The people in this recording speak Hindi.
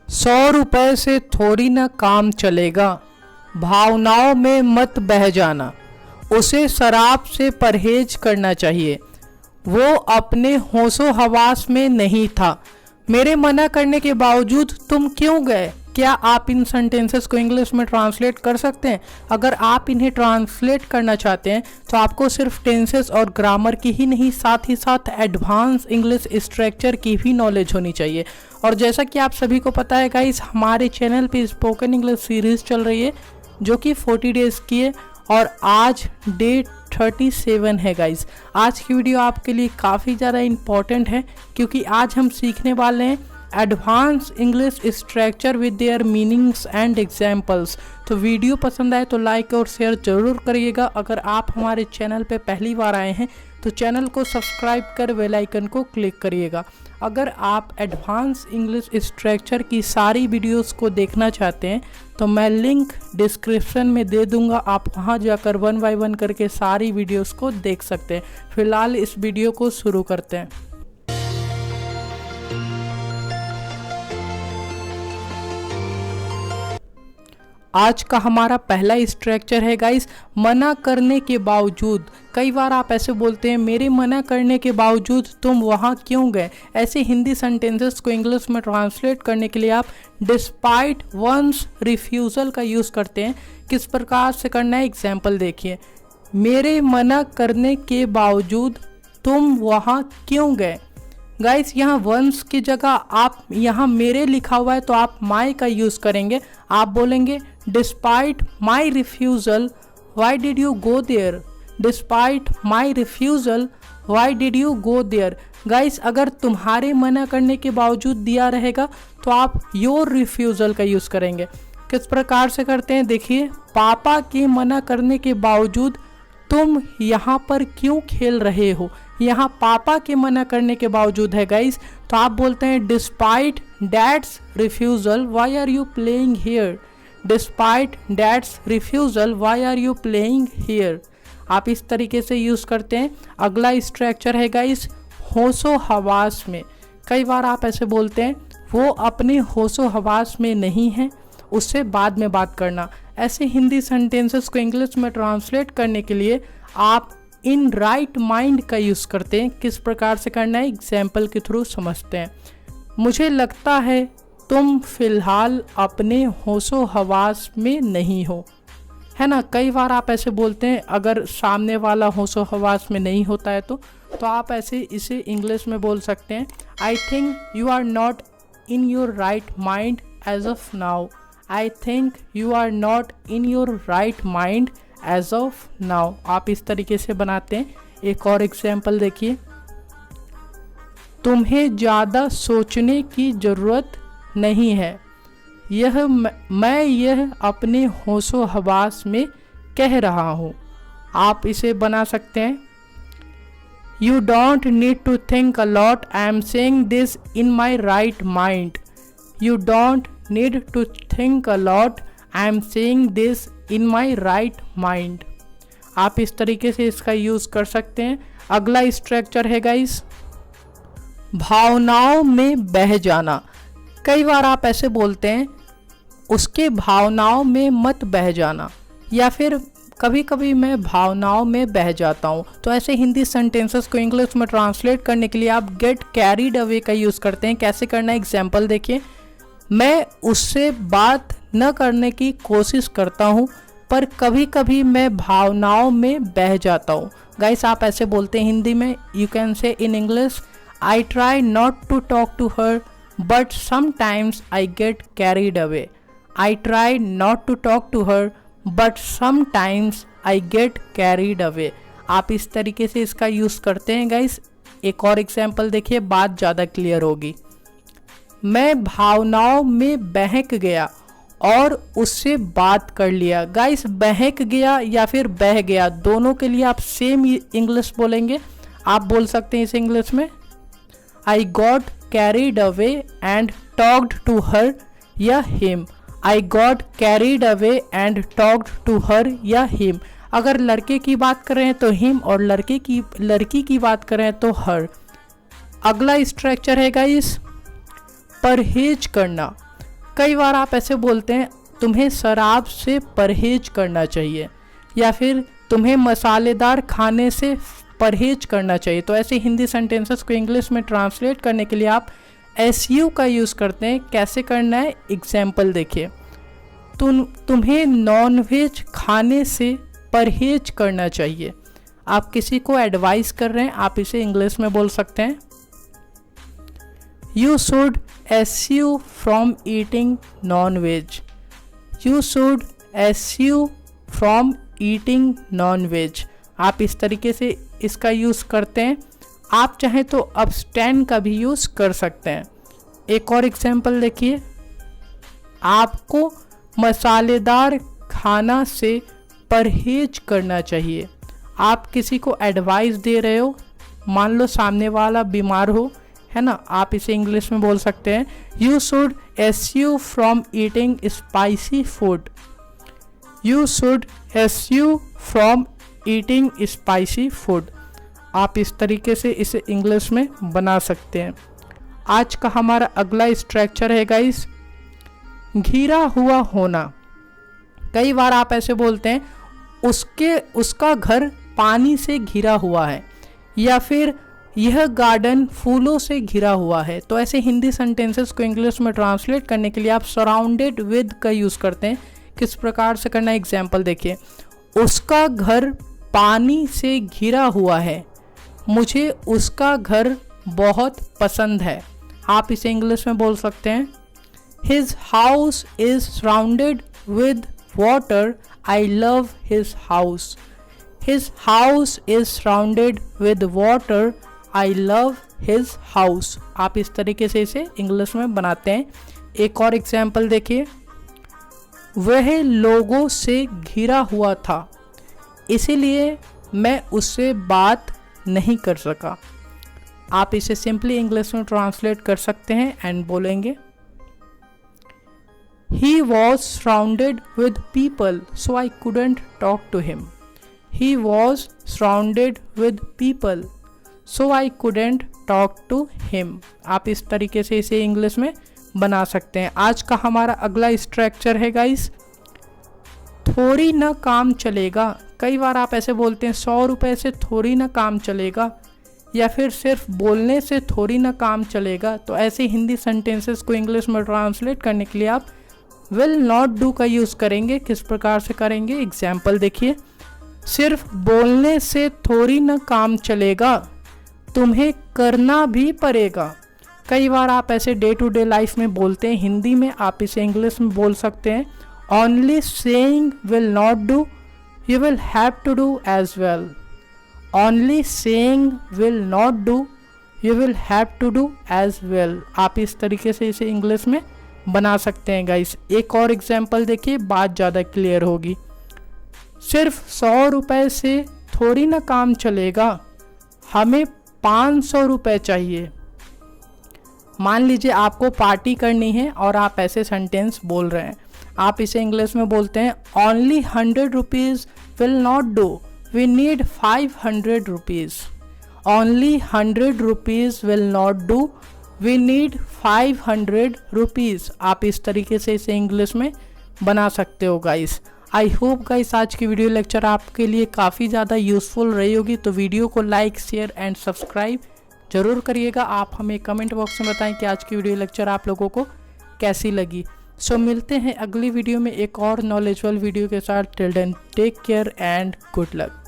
100 रुपए से थोड़ी ना काम चलेगा, भावनाओं में मत बह जाना। उसे शराब से परहेज करना चाहिए, वो अपने होशो हवास में नहीं था। मेरे मना करने के बावजूद तुम क्यों गए? क्या आप इन सेंटेंसेस को इंग्लिश में ट्रांसलेट कर सकते हैं? अगर आप इन्हें ट्रांसलेट करना चाहते हैं तो आपको सिर्फ टेंसेस और ग्रामर की ही नहीं, साथ ही साथ एडवांस इंग्लिश स्ट्रक्चर की भी नॉलेज होनी चाहिए। और जैसा कि आप सभी को पता है गाइस, हमारे चैनल पे स्पोकन इंग्लिश सीरीज़ चल रही है जो कि 40 डेज़ की है और आज डे 37 है गाइस। आज की वीडियो आपके लिए काफ़ी ज़्यादा इम्पॉर्टेंट है क्योंकि आज हम सीखने वाले हैं advance English structure with their meanings and examples. तो वीडियो पसंद आए तो लाइक और शेयर ज़रूर करिएगा। अगर आप हमारे चैनल पे पहली बार आए हैं तो चैनल को सब्सक्राइब कर बेल आइकन को क्लिक करिएगा। अगर आप एडवांस इंग्लिश स्ट्रक्चर की सारी वीडियोस को देखना चाहते हैं तो मैं लिंक डिस्क्रिप्शन में दे दूंगा, आप वहां जाकर 1 बाय 1 करके सारी वीडियोस को देख सकते हैं। फिलहाल इस वीडियो को शुरू करते हैं। आज का हमारा पहला स्ट्रक्चर है गाइस, मना करने के बावजूद। कई बार आप ऐसे बोलते हैं, मेरे मना करने के बावजूद तुम वहाँ क्यों गए? ऐसे हिंदी सेंटेंसेस को इंग्लिश में ट्रांसलेट करने के लिए आप डिस्पाइट वंस रिफ्यूज़ल का यूज़ करते हैं। किस प्रकार से करना है, एग्जाम्पल देखिए। मेरे मना करने के बावजूद तुम वहाँ क्यों गए? गाइस, यहाँ वंस की जगह आप यहाँ मेरे लिखा हुआ है तो आप माई का यूज़ करेंगे। आप बोलेंगे despite my refusal why did you go there. Despite my refusal why did you go there. Guys, अगर तुम्हारे मना करने के बावजूद दिया रहेगा तो आप योर रिफ्यूज़ल का यूज़ करेंगे। किस प्रकार से करते हैं देखिए। पापा के मना करने के बावजूद तुम यहाँ पर क्यों खेल रहे हो? यहाँ पापा के मना करने के बावजूद है गाइस, तो आप बोलते हैं despite dad's refusal why are you playing here. Despite dad's refusal why are you playing here. आप इस तरीके से यूज़ करते हैं। अगला स्ट्रक्चर है गाइस, होशो हवास में। कई बार आप ऐसे बोलते हैं, वो अपने होशो हवास में नहीं है, उससे बाद में बात करना। ऐसे हिंदी सेंटेंसेस को इंग्लिश में ट्रांसलेट करने के लिए आप इन राइट माइंड का यूज़ करते हैं। किस प्रकार से करना है, एग्जाम्पल के थ्रू समझते हैं। मुझे लगता है तुम फिलहाल अपने होशो हवास में नहीं हो, है ना। कई बार आप ऐसे बोलते हैं, अगर सामने वाला होशो हवास में नहीं होता है तो आप ऐसे इसे इंग्लिश में बोल सकते हैं, I think you are not in your right mind as of now. I think you are not in your right mind as of now. आप इस तरीके से बनाते हैं। एक और एग्जाम्पल देखिए, तुम्हें ज़्यादा सोचने की ज़रूरत नहीं है, यह मैं यह अपने होशो हवास में कह रहा हूँ। आप इसे बना सकते हैं, you don't need to think a lot, I am saying this in my right mind. You don't need to think a lot, I am saying this in my right mind. आप इस तरीके से इसका यूज़ कर सकते हैं। अगला स्ट्रक्चर है गाइस, भावनाओं में बह जाना। कई बार आप ऐसे बोलते हैं, उसके भावनाओं में मत बह जाना, या फिर कभी कभी मैं भावनाओं में बह जाता हूँ। तो ऐसे हिंदी सेंटेंसेस को इंग्लिश में ट्रांसलेट करने के लिए आप गेट कैरीड अवे का यूज़ करते हैं। कैसे करना है, एग्जाम्पल देखिए। मैं उससे बात न करने की कोशिश करता हूँ पर कभी कभी मैं भावनाओं में बह जाता हूँ। गाइस, आप ऐसे बोलते हैं हिंदी में, you can say in English, I try not to talk to her but sometimes I get carried away. I try not to talk to her but sometimes I get carried away. आप इस तरीके से इसका यूज़ करते हैं गाइस। एक और एग्जाम्पल देखिए, बात ज़्यादा क्लियर होगी। मैं भावनाओं में बहक गया और उससे बात कर लिया। गाइस, बहक गया या फिर बह गया, दोनों के लिए आप सेम इंग्लिश बोलेंगे। आप बोल सकते हैं इसे इंग्लिश में, I got carried away and talked to her या him. I got carried away and talked to her या हिम। अगर लड़के की बात करें तो हिम और लड़की की बात करें तो हर। अगला स्ट्रक्चर है गाइस, परहेज करना। कई बार आप ऐसे बोलते हैं तुम्हें शराब से परहेज करना चाहिए, या फिर तुम्हें मसालेदार खाने से परहेज करना चाहिए। तो ऐसे हिंदी सेंटेंसेस को इंग्लिश में ट्रांसलेट करने के लिए आप SU का यूज़ करते हैं। कैसे करना है, एग्जाम्पल देखिए। तुम्हें नॉनवेज खाने से परहेज करना चाहिए। आप किसी को एडवाइस कर रहे हैं, आप इसे इंग्लिश में बोल सकते हैं you should eschew from eating non veg. You should eschew from eating non veg. आप इस तरीके से इसका यूज़ करते हैं। आप चाहें तो अब्सटेन का भी यूज़ कर सकते हैं। एक और एग्जाम्पल देखिए, आपको मसालेदार खाना से परहेज करना चाहिए। आप किसी को एडवाइस दे रहे हो, मान लो सामने वाला बीमार हो, है ना, आप इसे इंग्लिश में बोल सकते हैं you should eschew from eating spicy food. You should eschew from eating spicy food. आप इस तरीके से इसे इंग्लिश में बना सकते हैं। आज का हमारा अगला स्ट्रक्चर है गाइस, घिरा हुआ होना। कई बार आप ऐसे बोलते हैं उसका घर पानी से घिरा हुआ है, या फिर यह गार्डन फूलों से घिरा हुआ है। तो ऐसे हिंदी सेंटेंसेस को इंग्लिश में ट्रांसलेट करने के लिए आप सराउंडेड विद का यूज़ करते हैं। किस प्रकार से करना है, एग्जाम्पल देखिए। उसका घर पानी से घिरा हुआ है, मुझे उसका घर बहुत पसंद है। आप इसे इंग्लिश में बोल सकते हैं his house is surrounded with water, I love his house. His house is surrounded with water, I love his house. आप इस तरीके से इसे इंग्लिश में बनाते हैं। एक और एग्जाम्पल देखिए, वह लोगों से घिरा हुआ था, इसीलिए मैं उससे बात नहीं कर सका। आप इसे सिंपली इंग्लिश में ट्रांसलेट कर सकते हैं एंड बोलेंगे He was surrounded with people, so I couldn't talk to him. He was surrounded with people, so I couldn't talk to him. आप इस तरीके से इसे इंग्लिश में बना सकते हैं। आज का हमारा अगला स्ट्रक्चर है गाइस, थोड़ी ना काम चलेगा। कई बार आप ऐसे बोलते हैं 100 रुपये से थोड़ी ना काम चलेगा, या फिर सिर्फ बोलने से थोड़ी ना काम चलेगा। तो ऐसे हिंदी सेंटेंसेस को इंग्लिश में ट्रांसलेट करने के लिए आप विल नॉट डू का यूज़ करेंगे। किस प्रकार से करेंगे, एग्जाम्पल देखिए। सिर्फ बोलने से थोड़ी ना काम चलेगा, तुम्हें करना भी पड़ेगा। कई बार आप ऐसे डे टू डे लाइफ में बोलते हैं हिंदी में, आप इसे इंग्लिश में बोल सकते हैं only saying will not do, you will have to do as well. Only saying will not do, you will have to do as well. आप इस तरीके से इसे इंग्लिश में बना सकते हैं गाइस। एक और एग्जाम्पल देखिए, बात ज़्यादा क्लियर होगी। सिर्फ 100 रुपये से थोड़ी ना काम चलेगा, हमें 500 रुपये चाहिए। मान लीजिए आपको पार्टी करनी है और आप ऐसे सेंटेंस बोल रहे हैं, आप इसे इंग्लिश में बोलते हैं only 100 rupees will not do, we need 500 rupees. Only 100 rupees will not do, we need 500 rupees. आप इस तरीके से इसे इंग्लिश में बना सकते हो गाइस। आई होप गाइस आज की वीडियो लेक्चर आपके लिए काफ़ी ज़्यादा यूज़फुल रही होगी। तो वीडियो को लाइक, शेयर एंड सब्सक्राइब जरूर करिएगा। आप हमें कमेंट बॉक्स में बताएं कि आज की वीडियो लेक्चर आप लोगों को कैसी लगी। सो मिलते हैं अगली वीडियो में एक और नॉलेजफुल वीडियो के साथ। Till then take care and good luck.